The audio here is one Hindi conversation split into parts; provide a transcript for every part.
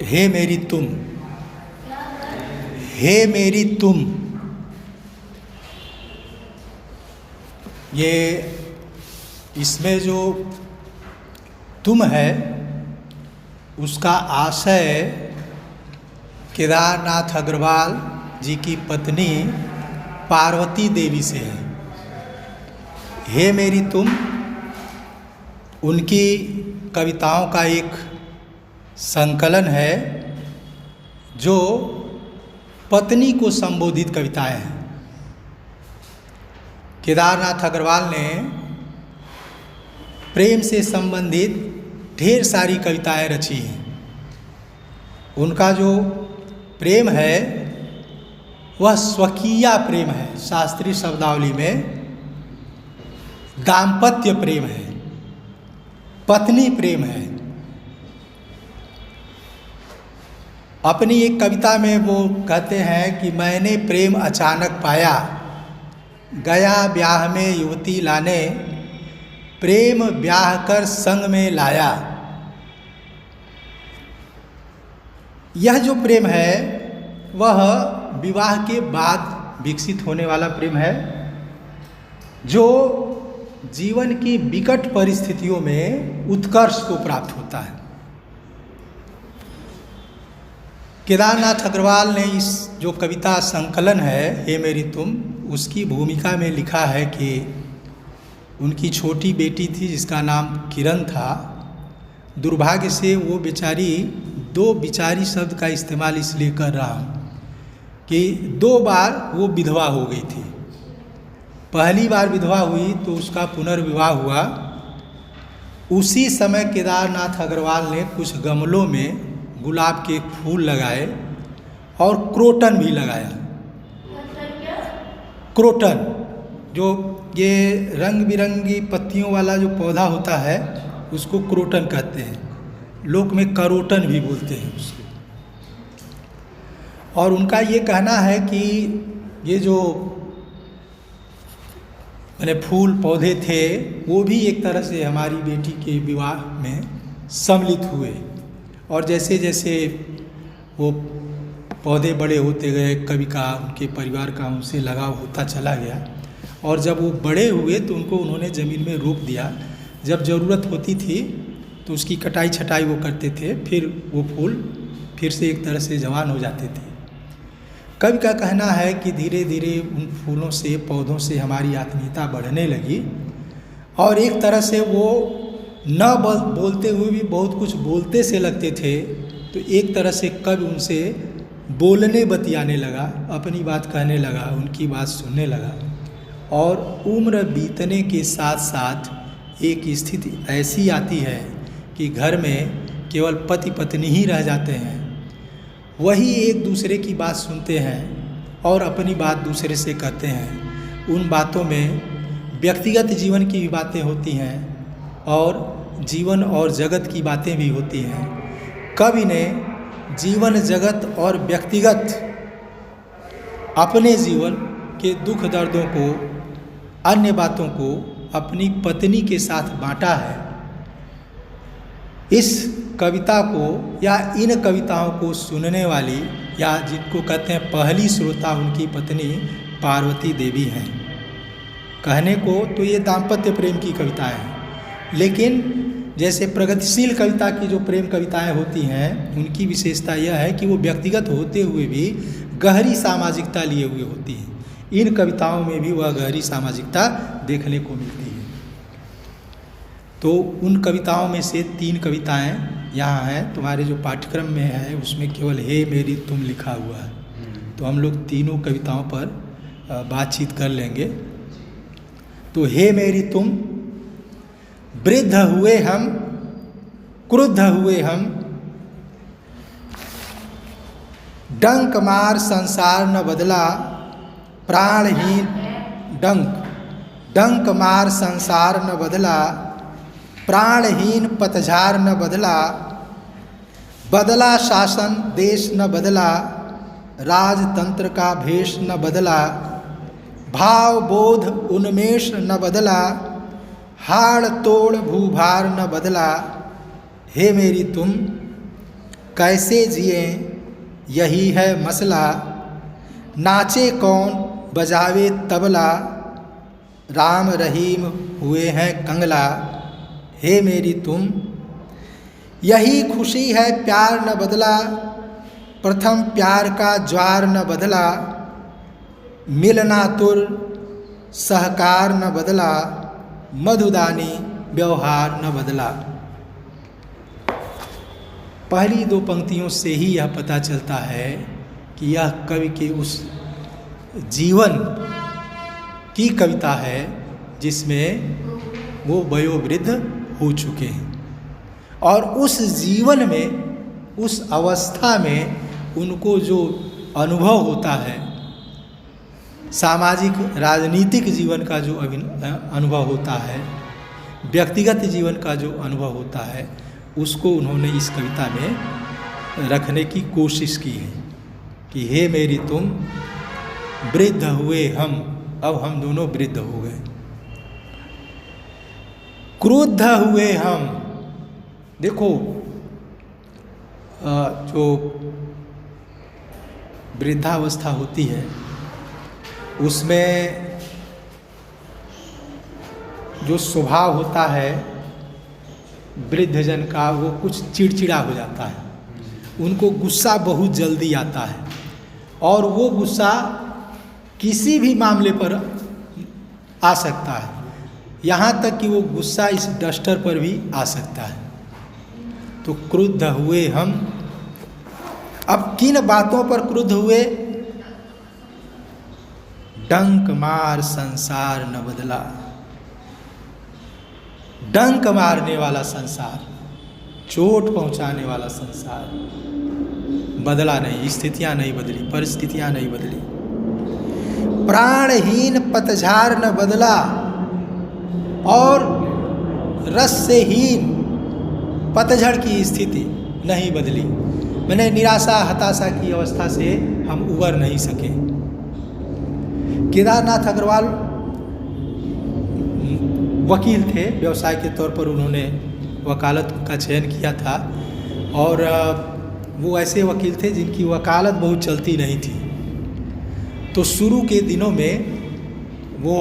हे मेरी तुम, हे मेरी तुम, ये इसमें जो तुम है उसका आशय केदारनाथ अग्रवाल जी की पत्नी पार्वती देवी से है। हे मेरी तुम उनकी कविताओं का एक संकलन है जो पत्नी को संबोधित कविताएं हैं। केदारनाथ अग्रवाल ने प्रेम से संबंधित ढेर सारी कविताएं रची हैं। उनका जो प्रेम है वह स्वकीय प्रेम है। शास्त्रीय शब्दावली में दाम्पत्य प्रेम है, पत्नी प्रेम है। अपनी एक कविता में वो कहते हैं कि मैंने प्रेम अचानक पाया, गया ब्याह में युवती लाने, प्रेम ब्याह कर संग में लाया। यह जो प्रेम है वह विवाह के बाद विकसित होने वाला प्रेम है, जो जीवन की विकट परिस्थितियों में उत्कर्ष को प्राप्त होता है। केदारनाथ अग्रवाल ने इस जो कविता संकलन है हे मेरी तुम, उसकी भूमिका में लिखा है कि उनकी छोटी बेटी थी जिसका नाम किरण था। दुर्भाग्य से वो बेचारी, दो बिचारी शब्द का इस्तेमाल इसलिए कर रहा हूँ कि 2 बार वो विधवा हो गई थी। पहली बार विधवा हुई तो उसका पुनर्विवाह हुआ। उसी समय केदारनाथ अग्रवाल ने कुछ गमलों में गुलाब के फूल लगाए और क्रोटन भी लगाया। क्रोटन जो ये रंग बिरंगी पत्तियों वाला जो पौधा होता है उसको क्रोटन कहते हैं, लोक में करोटन भी बोलते हैं उसको। और उनका ये कहना है कि ये जो मैंने फूल पौधे थे वो भी एक तरह से हमारी बेटी के विवाह में सम्मिलित हुए। और जैसे जैसे वो पौधे बड़े होते गए, कवि का उनके परिवार का उनसे लगाव होता चला गया। और जब वो बड़े हुए तो उनको उन्होंने ज़मीन में रोप दिया। जब ज़रूरत होती थी तो उसकी कटाई छटाई वो करते थे, फिर वो फूल फिर से एक तरह से जवान हो जाते थे। कवि का कहना है कि धीरे धीरे उन फूलों से, पौधों से हमारी आत्मीयता बढ़ने लगी और एक तरह से वो न बोलते हुए भी बहुत कुछ बोलते से लगते थे। तो एक तरह से कवि उनसे बोलने बतियाने लगा, अपनी बात कहने लगा, उनकी बात सुनने लगा। और उम्र बीतने के साथ साथ एक स्थिति ऐसी आती है कि घर में केवल पति पत्नी ही रह जाते हैं। वही एक दूसरे की बात सुनते हैं और अपनी बात दूसरे से कहते हैं। उन बातों में व्यक्तिगत जीवन की भी बातें होती हैं और जीवन और जगत की बातें भी होती हैं। कवि ने जीवन, जगत और व्यक्तिगत अपने जीवन के दुख दर्दों को, अन्य बातों को अपनी पत्नी के साथ बांटा है। इस कविता को या इन कविताओं को सुनने वाली या जिनको कहते हैं पहली श्रोता उनकी पत्नी पार्वती देवी हैं। कहने को तो ये दाम्पत्य प्रेम की कविताएं हैं, लेकिन जैसे प्रगतिशील कविता की जो प्रेम कविताएं होती हैं उनकी विशेषता यह है कि वो व्यक्तिगत होते हुए भी गहरी सामाजिकता लिए हुए होती हैं। इन कविताओं में भी वह गहरी सामाजिकता देखने को मिलती है। तो उन कविताओं में से 3 कविताएं यहाँ हैं। तुम्हारे जो पाठ्यक्रम में है उसमें केवल हे मेरी तुम लिखा हुआ है, तो हम लोग तीनों कविताओं पर बातचीत कर लेंगे। तो हे मेरी तुम, वृद्ध हुए हम, क्रुद्ध हुए हम, डंक मार संसार न बदला, प्राणहीन डंक मार संसार न बदला, प्राणहीन पतझार न बदला, बदला शासन देश न बदला, राजतंत्र का भेष न बदला, भाव बोध उन्मेष न बदला, हाड़ तोड़ भूभार न बदला। हे मेरी तुम, कैसे जिए यही है मसला, नाचे कौन बजावे तबला, राम रहीम हुए हैं कंगला, हे मेरी तुम। यही खुशी है प्यार न बदला, प्रथम प्यार का ज्वार न बदला, मिलना तुर सहकार न बदला, मधुदानी व्यवहार न बदला। पहली दो पंक्तियों से ही यह पता चलता है कि यह कवि के उस जीवन की कविता है जिसमें वो वयोवृद्ध हो चुके हैं और उस जीवन में, उस अवस्था में उनको जो अनुभव होता है, सामाजिक राजनीतिक जीवन का जो अनुभव होता है, व्यक्तिगत जीवन का जो अनुभव होता है, उसको उन्होंने इस कविता में रखने की कोशिश की है कि हे मेरी तुम, वृद्ध हुए हम, अब हम दोनों वृद्ध हो गए, क्रुद्ध हुए हम। देखो जो वृद्धावस्था होती है उसमें जो स्वभाव होता है वृद्धजन का, वो कुछ चिड़चिड़ा हो जाता है, उनको गुस्सा बहुत जल्दी आता है और वो गुस्सा किसी भी मामले पर आ सकता है, यहाँ तक कि वो गुस्सा इस डस्टर पर भी आ सकता है। तो क्रुद्ध हुए हम। अब किन बातों पर क्रुद्ध हुए? डंक मार संसार न बदला, डंक मारने वाला संसार, चोट पहुंचाने वाला संसार बदला नहीं, स्थितियां नहीं बदली, परिस्थितियां नहीं बदली। प्राणहीन पतझार न बदला और रस से हीन पतझड़ की स्थिति नहीं बदली। मैंने निराशा हताशा की अवस्था से हम उबर नहीं सके। केदारनाथ अग्रवाल वकील थे, व्यवसाय के तौर पर उन्होंने वकालत का चयन किया था और वो ऐसे वकील थे जिनकी वकालत बहुत चलती नहीं थी। तो शुरू के दिनों में वो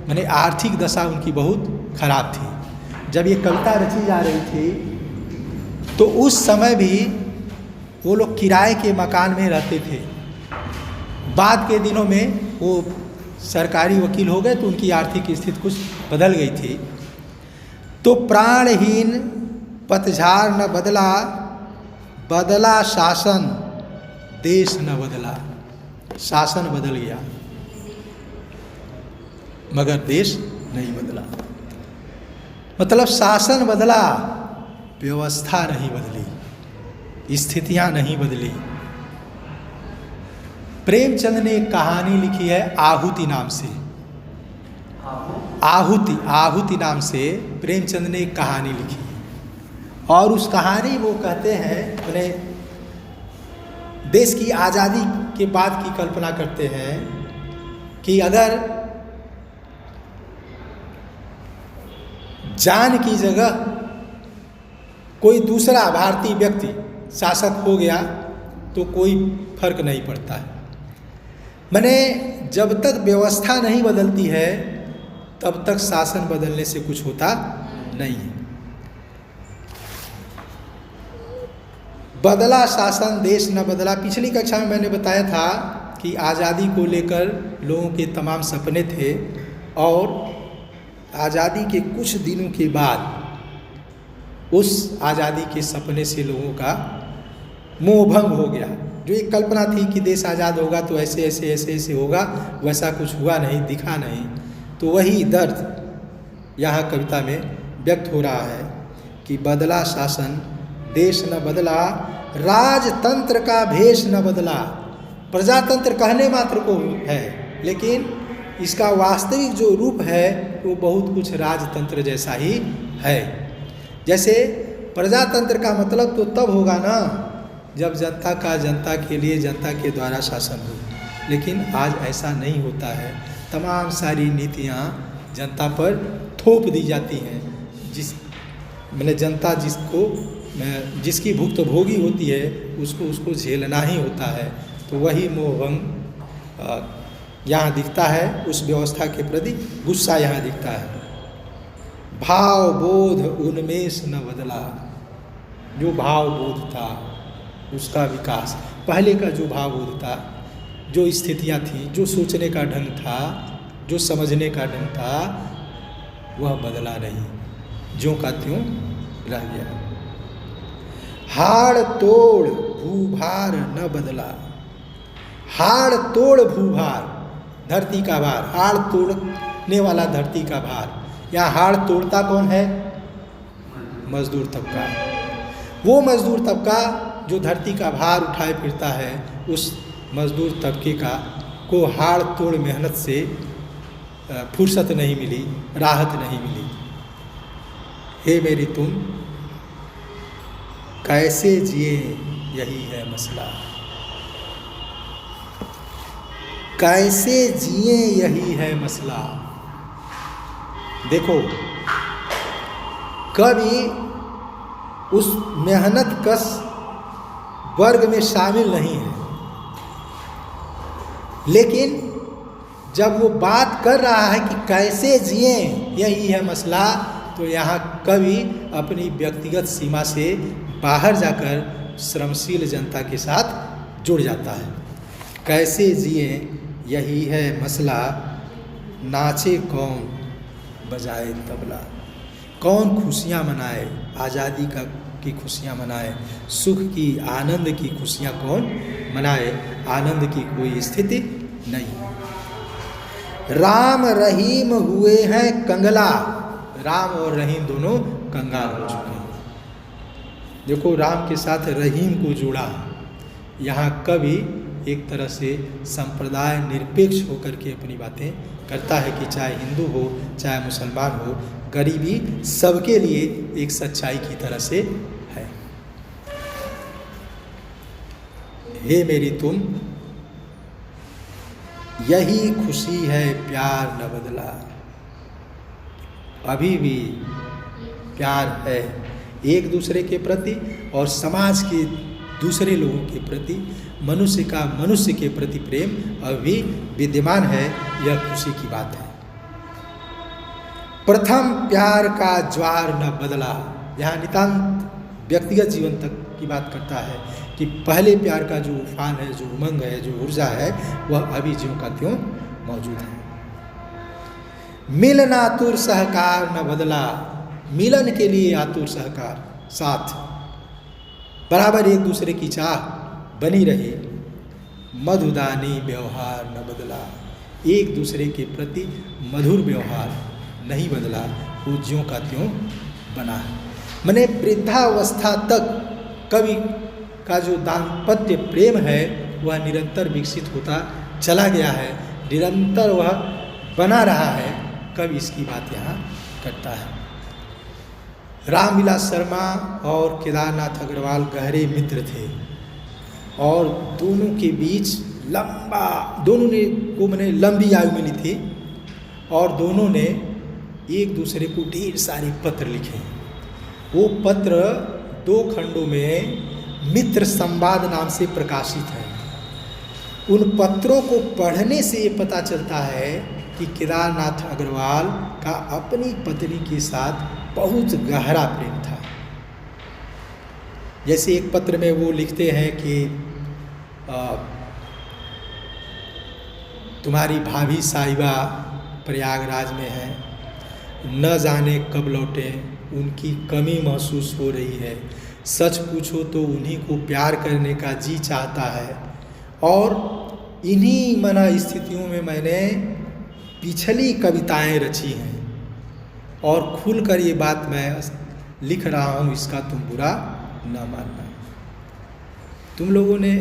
मैंने आर्थिक दशा उनकी बहुत खराब थी। जब ये कविता रची जा रही थी तो उस समय भी वो लोग किराए के मकान में रहते थे। बाद के दिनों में वो सरकारी वकील हो गए तो उनकी आर्थिक स्थिति कुछ बदल गई थी। तो प्राणहीन पतझार न बदला, बदला शासन, देश न बदला। शासन बदल गया मगर देश नहीं बदला। मतलब शासन बदला, व्यवस्था नहीं बदली, स्थितियां नहीं बदली। प्रेमचंद ने एक कहानी लिखी है आहुति नाम से। आहुति नाम से प्रेमचंद ने एक कहानी लिखी और उस कहानी वो कहते हैं, अपने देश की आज़ादी के बाद की कल्पना करते हैं कि अगर जान की जगह कोई दूसरा भारतीय व्यक्ति शासक हो गया तो कोई फर्क नहीं पड़ता है। मैंने जब तक व्यवस्था नहीं बदलती है तब तक शासन बदलने से कुछ होता नहीं है। बदला शासन, देश न बदला। पिछली कक्षा में मैंने बताया था कि आज़ादी को लेकर लोगों के तमाम सपने थे और आज़ादी के कुछ दिनों के बाद उस आज़ादी के सपने से लोगों का मोहभंग हो गया। जो एक कल्पना थी कि देश आज़ाद होगा तो ऐसे ऐसे ऐसे ऐसे होगा, वैसा कुछ हुआ नहीं, दिखा नहीं। तो वही दर्द यहाँ कविता में व्यक्त हो रहा है कि बदला शासन, देश न बदला, राजतंत्र का भेष न बदला। प्रजातंत्र कहने मात्र को है लेकिन इसका वास्तविक जो रूप है वो बहुत कुछ राजतंत्र जैसा ही है। जैसे प्रजातंत्र का मतलब तो तब होगा ना जब जनता का जनता के लिए जनता के द्वारा शासन हो, लेकिन आज ऐसा नहीं होता है। तमाम सारी नीतियाँ जनता पर थोप दी जाती हैं, मैंने जनता जिसको जिसकी भुक्तभोगी होती है उसको झेलना ही होता है। तो वही मोहभंग यहाँ दिखता है, उस व्यवस्था के प्रति गुस्सा यहाँ दिखता है। भाव बोध उन्मेष न बदला, जो भाव बोध था उसका विकास, पहले का जो भाव बोध था, जो स्थितियाँ थी, जो सोचने का ढंग था, जो समझने का ढंग था, वह बदला नहीं, ज्यों का त्यों रह गया। हाड़ तोड़ भूभार न बदला, हाड़ तोड़ भूभार, धरती का भार, हाड़ तोड़ने वाला धरती का भार। यहाँ हाड़ तोड़ता कौन है? मजदूर तबका। वो मजदूर तबका जो धरती का भार उठाए फिरता है, उस मजदूर तबके को हाड़ तोड़ मेहनत से फुर्सत नहीं मिली, राहत नहीं मिली। हे मेरी तुम कैसे जिए, यही है मसला, कैसे जिए यही है मसला। देखो, कभी उस मेहनत कश वर्ग में शामिल नहीं है, लेकिन जब वो बात कर रहा है कि कैसे जिए यही है मसला, तो यहाँ कवि अपनी व्यक्तिगत सीमा से बाहर जाकर श्रमशील जनता के साथ जुड़ जाता है। कैसे जिए यही है मसला, नाचे कौन बजाए तबला। कौन खुशियाँ मनाए, आज़ादी की खुशियाँ मनाए, सुख की आनंद की खुशियाँ कौन मनाए, आनंद की कोई स्थिति नहीं। राम रहीम हुए हैं कंगला, राम और रहीम दोनों कंगाल हो चुके हैं। देखो, राम के साथ रहीम को जोड़ा। यहाँ कवि एक तरह से संप्रदाय निरपेक्ष होकर के अपनी बातें करता है कि चाहे हिंदू हो चाहे मुसलमान हो, गरीबी सबके लिए एक सच्चाई की तरह से है। हे मेरी तुम यही खुशी है, प्यार न बदला। अभी भी प्यार है एक दूसरे के प्रति और समाज के दूसरे लोगों के प्रति, मनुष्य का मनुष्य के प्रति प्रेम अभी विद्यमान है। यह खुशी की बात है। प्रथम प्यार का ज्वार न बदला। यहाँ नितांत व्यक्तिगत जीवन तक की बात करता है कि पहले प्यार का जो उफान है, जो उमंग है, जो ऊर्जा है, वह अभी ज्यों का त्यों मौजूद है। मिलन आतुर सहकार न बदला। मिलन के लिए आतुर सहकार, साथ बराबर एक दूसरे की चाह बनी रही। मधुदानी व्यवहार न बदला। एक दूसरे के प्रति मधुर व्यवहार नहीं बदला, वो ज्यों का त्यों बना है। मने वृद्धावस्था तक कवि का जो दाम्पत्य प्रेम है वह निरंतर विकसित होता चला गया है, निरंतर वह बना रहा है। कवि इसकी बात यहाँ करता है। रामविलास शर्मा और केदारनाथ अग्रवाल गहरे मित्र थे और दोनों के बीच दोनों ने को मैंने लंबी आयु मिली थी और दोनों ने एक दूसरे को ढेर सारे पत्र लिखे। वो पत्र 2 खंडों में मित्र संवाद नाम से प्रकाशित है। उन पत्रों को पढ़ने से ये पता चलता है कि केदारनाथ अग्रवाल का अपनी पत्नी के साथ बहुत गहरा प्रेम था। जैसे एक पत्र में वो लिखते हैं कि तुम्हारी भाभी साहिबा प्रयागराज में है, न जाने कब लौटे, उनकी कमी महसूस हो रही है। सच पूछो तो उन्हीं को प्यार करने का जी चाहता है और इन्हीं मना स्थितियों में मैंने पिछली कविताएं रची हैं और खुलकर ये बात मैं लिख रहा हूँ, इसका तुम बुरा न मानना। तुम लोगों ने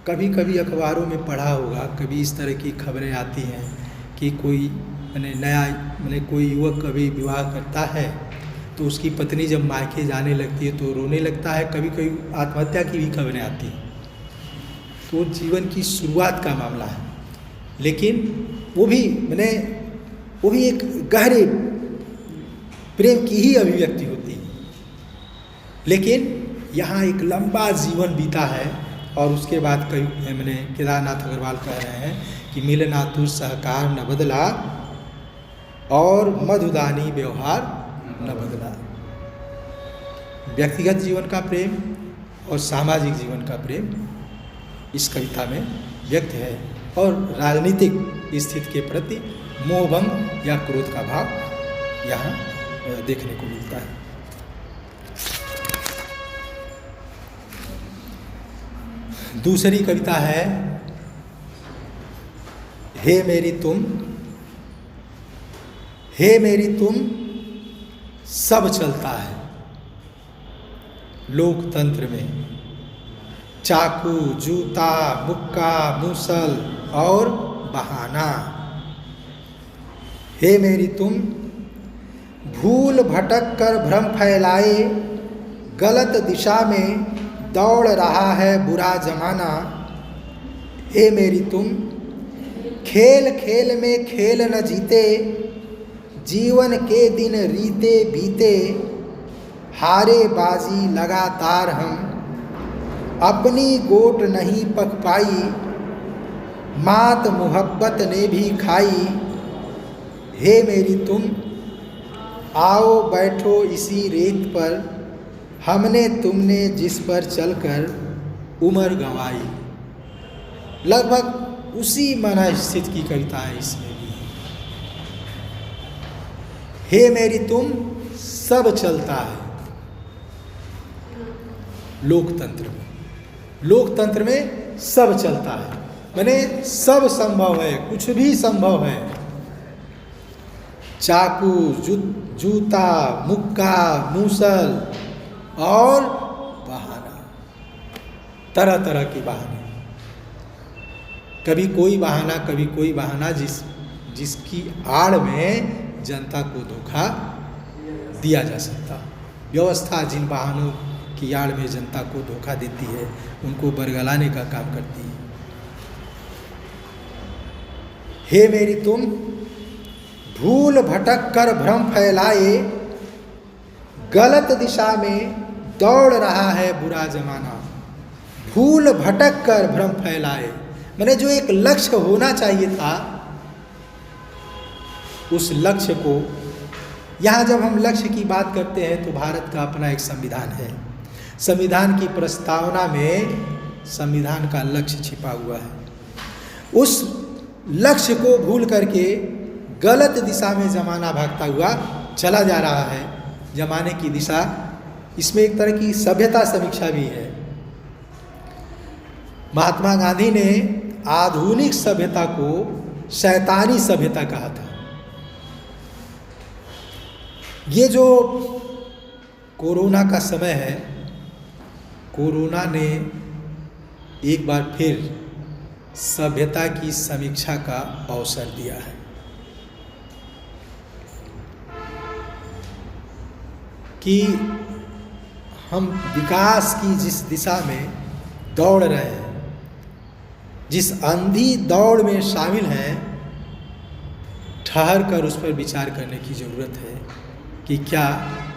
कभी कभी अखबारों में पढ़ा होगा, कभी इस तरह की खबरें आती हैं कि कोई कोई युवक कभी विवाह करता है तो उसकी पत्नी जब मायके जाने लगती है तो रोने लगता है। कभी कभी आत्महत्या की भी खबरें आती हैं। तो जीवन की शुरुआत का मामला है, लेकिन वो भी एक गहरे प्रेम की ही अभिव्यक्ति होती है। लेकिन यहाँ एक लंबा जीवन बीता है और उसके बाद कई मैंने केदारनाथ अग्रवाल कह रहे हैं कि मिलना तुझ सहकार न बदला और मधुदानी व्यवहार न बदला। व्यक्तिगत जीवन का प्रेम और सामाजिक जीवन का प्रेम इस कविता में व्यक्त है और राजनीतिक स्थिति के प्रति मोहभंग या क्रोध का भाव यहाँ देखने को मिलता है। दूसरी कविता है हे मेरी तुम। हे मेरी तुम सब चलता है लोकतंत्र में, चाकू जूता मुक्का मूसल और बहाना। हे मेरी तुम भूल भटक कर भ्रम फैलाए, गलत दिशा में दौड़ रहा है बुरा जमाना। हे मेरी तुम खेल खेल में खेल न जीते, जीवन के दिन रीते बीते, हारे बाजी लगातार हम, अपनी गोट नहीं पक पाई, मात मोहब्बत ने भी खाई। हे मेरी तुम आओ बैठो इसी रेत पर, हमने तुमने जिस पर चलकर उम्र गंवाई। लगभग उसी मनस्थिति की कविता है इसमें भी। हे मेरी तुम सब चलता है लोकतंत्र में सब चलता है, माने सब संभव है, कुछ भी संभव है। चाकू जूता मुक्का मूसल और बहाना, तरह तरह के बहाने, कभी कोई बहाना जिसकी आड़ में जनता को धोखा दिया जा सकता। व्यवस्था जिन बहानों की आड़ में जनता को धोखा देती है उनको बरगलाने का काम करती है। हे मेरी तुम भूल भटक कर भ्रम फैलाए, गलत दिशा में दौड़ रहा है बुरा जमाना। भूल भटक कर भ्रम फैलाए, मैंने जो एक लक्ष्य होना चाहिए था उस लक्ष्य को, यहाँ जब हम लक्ष्य की बात करते हैं तो भारत का अपना एक संविधान है। संविधान की प्रस्तावना में संविधान का लक्ष्य छिपा हुआ है। उस लक्ष्य को भूल करके गलत दिशा में जमाना भागता हुआ चला जा रहा है। जमाने की दिशा, इसमें एक तरह की सभ्यता समीक्षा भी है। महात्मा गांधी ने आधुनिक सभ्यता को शैतानी सभ्यता कहा था। ये जो कोरोना का समय है, कोरोना ने एक बार फिर सभ्यता की समीक्षा का अवसर दिया है। कि हम विकास की जिस दिशा में दौड़ रहे हैं, जिस अंधी दौड़ में शामिल हैं, ठहर कर उस पर विचार करने की ज़रूरत है कि क्या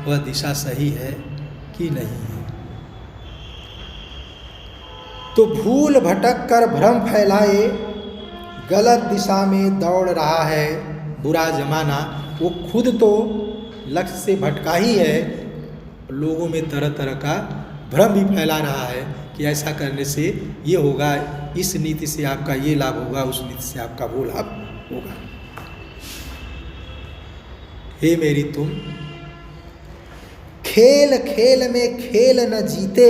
वह दिशा सही है कि नहीं है। तो भूल भटक कर भ्रम फैलाए, गलत दिशा में दौड़ रहा है बुरा जमाना। वो खुद तो लक्ष्य से भटका ही है, लोगों में तरह तरह का भ्रम भी फैला रहा है कि ऐसा करने से ये होगा, इस नीति से आपका ये लाभ होगा, उस नीति से आपका वो लाभ होगा। हे मेरी तुम खेल खेल में खेल न जीते।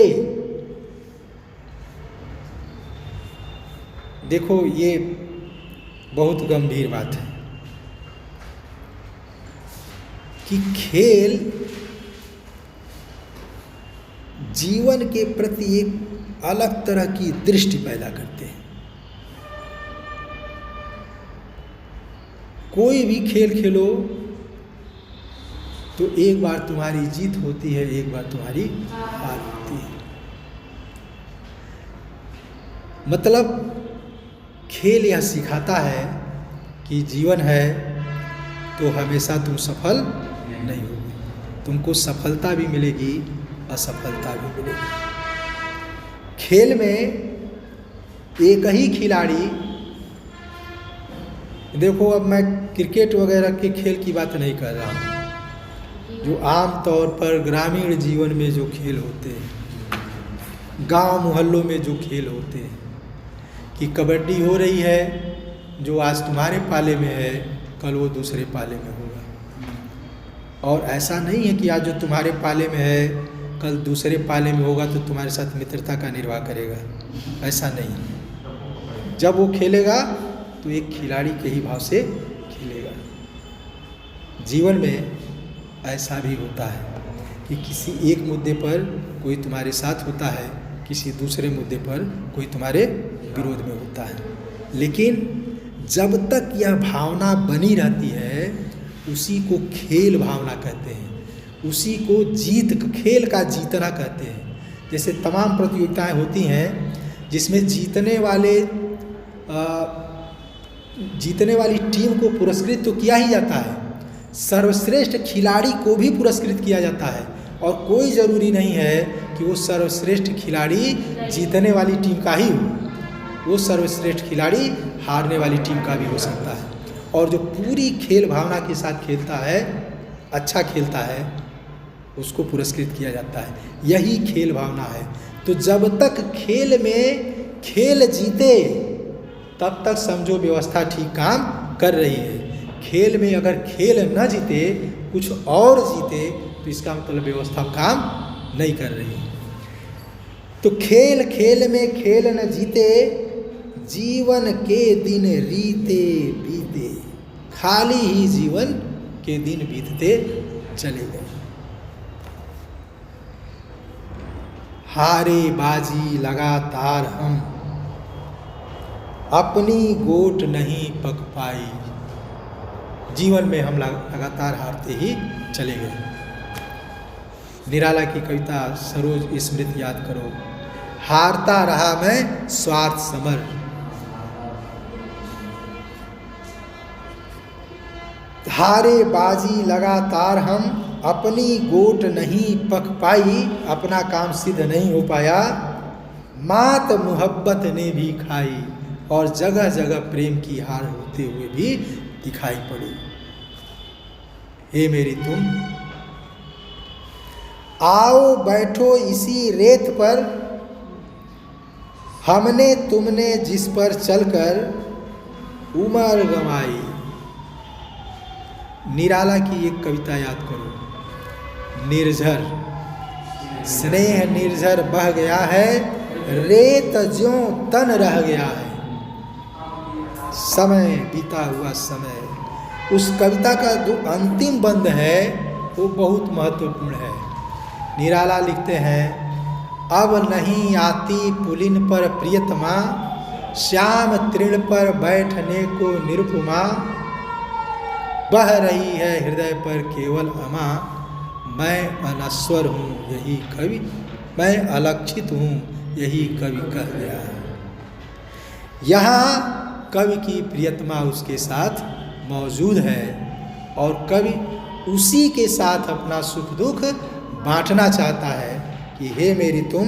देखो ये बहुत गंभीर बात है कि खेल जीवन के प्रति एक अलग तरह की दृष्टि पैदा करते हैं। कोई भी खेल खेलो तो एक बार तुम्हारी जीत होती है, एक बार तुम्हारी हार होती है। मतलब खेल यह सिखाता है कि जीवन है तो हमेशा तुम सफल नहीं होगे, तुमको सफलता भी मिलेगी असफलता भी मिलेगी। खेल में एक ही खिलाड़ी, देखो अब मैं क्रिकेट वगैरह के खेल की बात नहीं कर रहा हूँ, जो आम तौर पर ग्रामीण जीवन में जो खेल होते हैं, गांव मोहल्लों में जो खेल होते हैं, कि कबड्डी हो रही है, जो आज तुम्हारे पाले में है कल वो दूसरे पाले में होगा, और ऐसा नहीं है कि आज जो तुम्हारे पाले में है कल दूसरे पाले में होगा तो तुम्हारे साथ मित्रता का निर्वाह करेगा, ऐसा नहीं है। जब वो खेलेगा तो एक खिलाड़ी के ही भाव से खेलेगा। जीवन में ऐसा भी होता है कि किसी एक मुद्दे पर कोई तुम्हारे साथ होता है, किसी दूसरे मुद्दे पर कोई तुम्हारे विरोध में होता है, लेकिन जब तक यह भावना बनी रहती है उसी को खेल भावना कहते हैं, उसी को खेल का जीतना कहते हैं। जैसे तमाम प्रतियोगिताएं होती हैं जिसमें जीतने वाली टीम को पुरस्कृत तो किया ही जाता है, सर्वश्रेष्ठ खिलाड़ी को भी पुरस्कृत किया जाता है, और कोई ज़रूरी नहीं है कि वो सर्वश्रेष्ठ खिलाड़ी जीतने वाली टीम का ही हो, वो सर्वश्रेष्ठ खिलाड़ी हारने वाली टीम का भी हो सकता है। और जो पूरी खेल भावना के साथ खेलता है, अच्छा खेलता है, उसको पुरस्कृत किया जाता है। यही खेल भावना है। तो जब तक खेल में खेल जीते तब तक समझो व्यवस्था ठीक काम कर रही है। खेल में अगर खेल न जीते, कुछ और जीते, तो इसका मतलब व्यवस्था काम नहीं कर रही है। तो खेल में खेल न जीते, जीवन के दिन रीते बीते, खाली ही जीवन के दिन बीतते चले गए। हारे बाजी लगातार हम, अपनी गोट नहीं पक पाई। जीवन में हम लगातार हारते ही चले गए। निराला की कविता सरोज स्मृति याद करो, हारता रहा मैं स्वार्थ समर। हारे बाजी लगातार हम, अपनी गोट नहीं पक पाई, अपना काम सिद्ध नहीं हो पाया। मात मोहब्बत ने भी खाई, और जगह जगह प्रेम की हार होते हुए भी दिखाई पड़ी। हे मेरी तुम, आओ बैठो इसी रेत पर, हमने तुमने जिस पर चलकर उम्र गंवाई। निराला की एक कविता याद करो, निर्झर स्नेह निर्झर बह गया है, रेत ज्यों तन रह गया है। समय बीता हुआ समय, उस कविता का जो अंतिम बंद है वो बहुत महत्वपूर्ण है। निराला लिखते हैं, अब नहीं आती पुलिन पर प्रियतमा, श्याम तृण पर बैठने को निरुपमा। बह रही है हृदय पर केवल अमा, मैं अनश्वर हूँ यही कवि, मैं अलक्षित हूँ यही कवि कह गया है। यहाँ कवि की प्रियतमा उसके साथ मौजूद है, और कवि उसी के साथ अपना सुख दुख बांटना चाहता है कि हे मेरी तुम,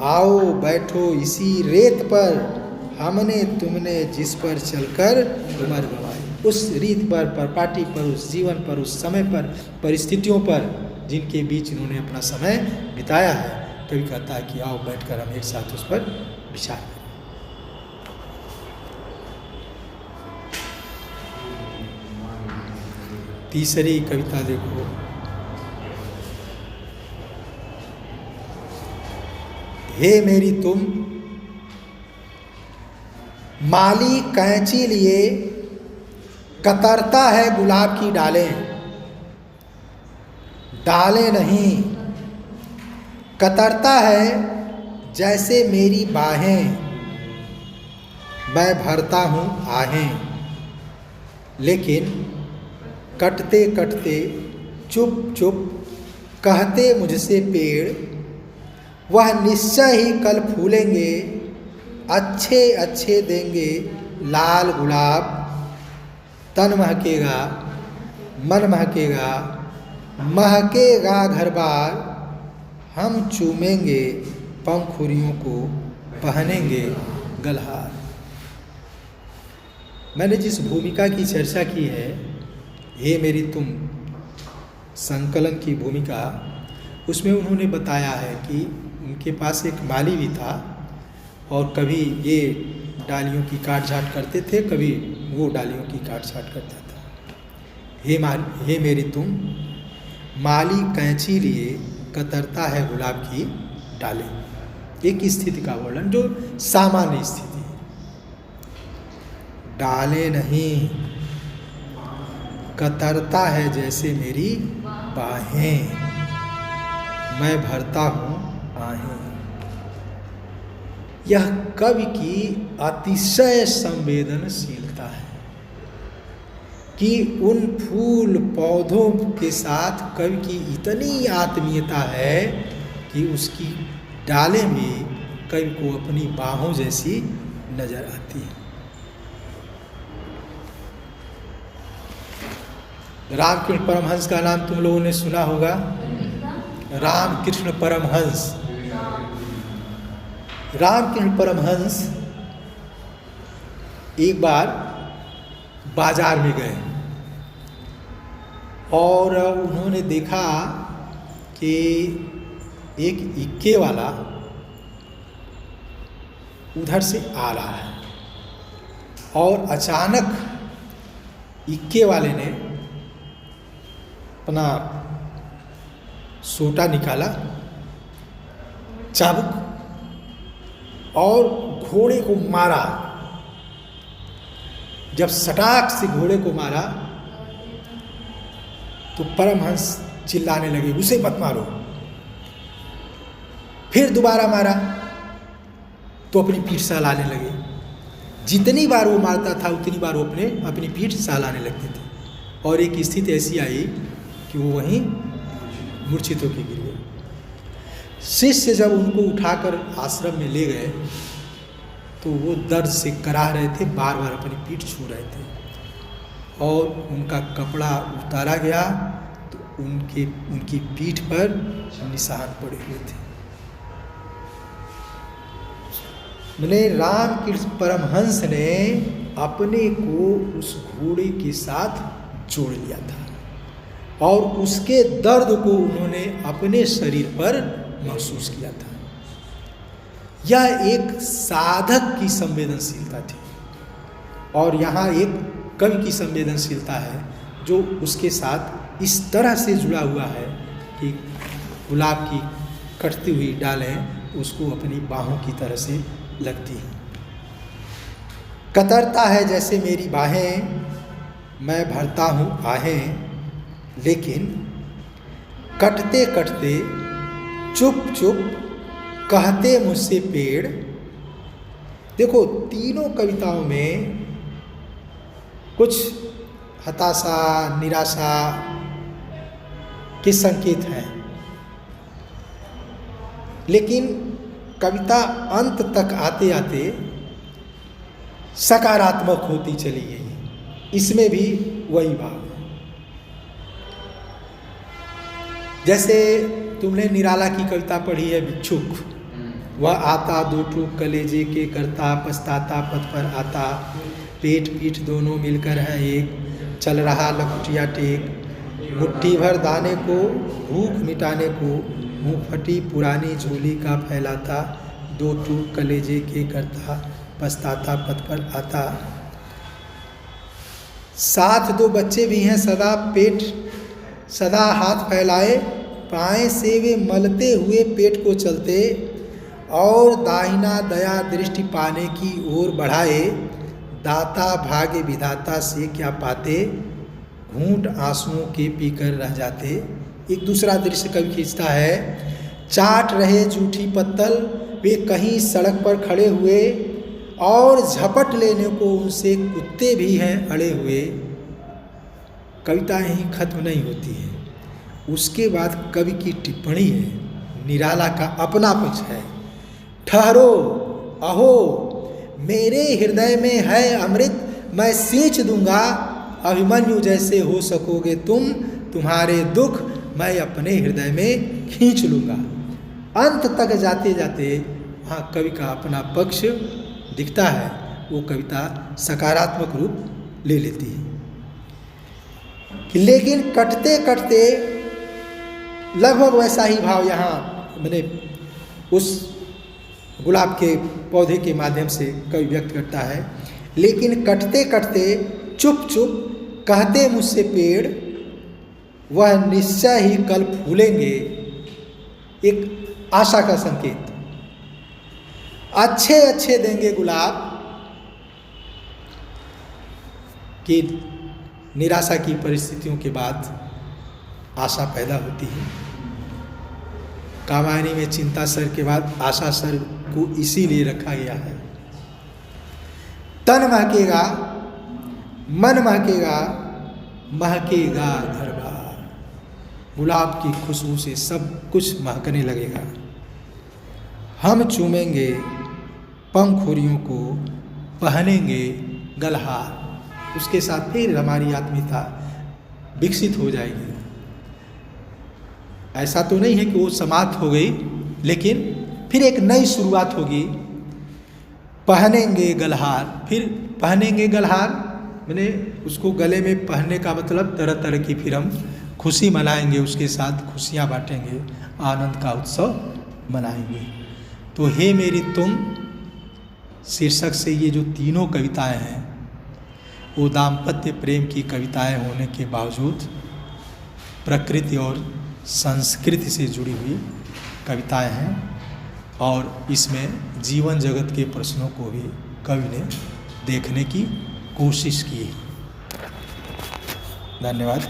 आओ बैठो इसी रेत पर, हमने तुमने जिस पर चलकर उम्र गंवाई। उस रीत पर पाटी पर, उस जीवन पर, उस समय पर, परिस्थितियों पर जिनके बीच इन्होंने अपना समय बिताया है, कवि कहता है कि आओ बैठकर हम एक साथ उस पर विचार करें। तीसरी कविता देखो, हे मेरी तुम, माली कैंची लिए कतरता है गुलाब की डालें, डालें नहीं कतरता है जैसे मेरी बाहें, मैं भरता हूँ आहें। लेकिन कटते कटते चुप चुप कहते मुझसे पेड़, वह निश्चय ही कल फूलेंगे, अच्छे अच्छे देंगे लाल गुलाब। तन महकेगा, मन महकेगा, महकेगा घर बार, हम चूमेंगे पंखुड़ियों को, पहनेंगे गलहार। मैंने जिस भूमिका की चर्चा की है, हे मेरी तुम संकलन की भूमिका, उसमें उन्होंने बताया है कि उनके पास एक माली भी था और कभी ये डालियों की काट छाट करते थे, कभी वो डालियों की काट छाट करता था। हे मेरी तुम, माली कैंची लिए कतरता है गुलाब की डालें। एक स्थिति का वर्णन जो सामान्य स्थिति है। डाले नहीं, कतरता है जैसे मेरी बाहें, मैं भरता हूँ आहें। यह कवि की अतिशय संवेदनशीलता है कि उन फूल पौधों के साथ कवि की इतनी आत्मीयता है कि उसकी डालें भी कवि को अपनी बाहों जैसी नजर आती है। रामकृष्ण परमहंस का नाम तुम लोगों ने सुना होगा। रामकृष्ण परमहंस। रामकृष्ण परमहंस एक बार बाजार में गए और उन्होंने देखा कि एक इक्के वाला उधर से आ रहा है और अचानक इक्के वाले ने अपना सोटा निकाला, चाबुक, और घोड़े को मारा। जब सटाक से घोड़े को मारा तो परमहंस चिल्लाने लगे, उसे मत मारो। फिर दोबारा मारा तो अपनी पीठ सहलाने लगे। जितनी बार वो मारता था उतनी बार वो अपनी पीठ सहलाने लगते थे और एक स्थिति ऐसी आई कि वो वहीं मूर्छित होकर गिर गए। शिष्य जब उनको उठाकर आश्रम में ले गए तो वो दर्द से कराह रहे थे, बार बार अपनी पीठ छू रहे थे और उनका कपड़ा उतारा गया तो उनकी पीठ पर निशान पड़े हुए थे। मैंने रामकृष्ण परमहंस ने अपने को उस घोड़े के साथ जोड़ लिया था और उसके दर्द को उन्होंने अपने शरीर पर महसूस किया था। यह एक साधक की संवेदनशीलता थी और यहाँ एक कवि की संवेदनशीलता है जो उसके साथ इस तरह से जुड़ा हुआ है कि गुलाब की कटती हुई डालें उसको अपनी बाहों की तरह से लगती हैं। कतरता है जैसे मेरी बाहें, मैं भरता हूँ आहें, लेकिन कटते कटते चुप चुप कहते मुझसे पेड़। देखो, तीनों कविताओं में कुछ हताशा, निराशा के संकेत हैं, लेकिन कविता अंत तक आते आते सकारात्मक होती चली गई। इसमें भी वही भाव है। जैसे तुमने निराला की कविता पढ़ी है भिक्षुक, वह आता दो टूक कलेजे के करता, पछताता पथ पर आता, पेट पीठ दोनों मिलकर है एक, चल रहा लखुटिया टेक, मुट्ठी भर दाने को भूख मिटाने को, मुँह फटी पुरानी झोली का फैलाता, दो टूक कलेजे के करता, पछताता पथ पर आता। साथ दो बच्चे भी हैं सदा पेट, सदा हाथ फैलाए, पाएँ से वे मलते हुए पेट को चलते, और दाहिना दया दृष्टि पाने की ओर बढ़ाए, दाता भाग्य विधाता से क्या पाते, घूंट आंसुओं के पीकर रह जाते। एक दूसरा दृश्य कवि खींचता है, चाट रहे जूठी पत्तल वे कहीं सड़क पर खड़े हुए, और झपट लेने को उनसे कुत्ते भी हैं अड़े हुए। कविता यहीं खत्म नहीं होती है, उसके बाद कवि की टिप्पणी है, निराला का अपना पक्ष है। ठहरो अहो मेरे हृदय में है अमृत, मैं सींच दूंगा, अभिमन्यु जैसे हो सकोगे तुम, तुम्हारे दुख मैं अपने हृदय में खींच लूँगा। अंत तक जाते जाते वहाँ कवि का अपना पक्ष दिखता है, वो कविता सकारात्मक रूप ले लेती है। लेकिन कटते कटते लगभग वैसा ही भाव यहाँ मैंने उस गुलाब के पौधे के माध्यम से कवि व्यक्त करता है। लेकिन कटते कटते चुप चुप कहते मुझसे पेड़, वह निश्चय ही कल फूलेंगे, एक आशा का संकेत। अच्छे अच्छे देंगे गुलाब कि निराशा की परिस्थितियों के बाद आशा पैदा होती है। कामायनी में चिंता सर के बाद आशा सर को इसीलिए रखा गया है। तन महकेगा, मन महकेगा, महकेगा घर बार। गुलाब की खुशबू से सब कुछ महकने लगेगा। हम चूमेंगे पंखुड़ियों को, पहनेंगे गलहार। उसके साथ फिर हमारी आत्मीयता विकसित हो जाएगी। ऐसा तो नहीं है कि वो समाप्त हो गई, लेकिन फिर एक नई शुरुआत होगी। पहनेंगे गलहार, फिर पहनेंगे गलहार मैंने उसको गले में पहनने का मतलब तरह तरह की फिर हम खुशी मनाएंगे, उसके साथ खुशियाँ बांटेंगे, आनंद का उत्सव मनाएंगे। तो हे मेरी तुम शीर्षक से ये जो तीनों कविताएं हैं वो दाम्पत्य प्रेम की कविताएं होने के बावजूद प्रकृति और संस्कृति से जुड़ी हुई कविताएं हैं, और इसमें जीवन जगत के प्रश्नों को भी कवि ने देखने की कोशिश की है। धन्यवाद।